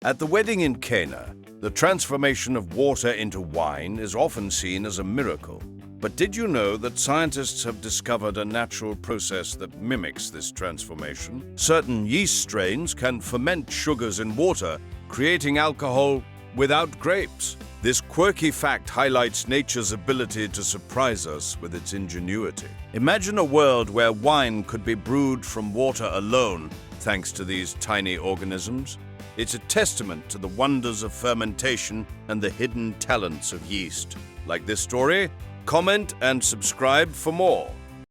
At the wedding in Cana, the transformation of water into wine is often seen as a miracle. But did you know that scientists have discovered a natural process that mimics this transformation? Certain yeast strains can ferment sugars in water, creating alcohol without grapes. This quirky fact highlights nature's ability to surprise us with its ingenuity. Imagine a world where wine could be brewed from water alone, thanks to these tiny organisms. It's a testament to the wonders of fermentation and the hidden talents of yeast. Like this story? Comment and subscribe for more.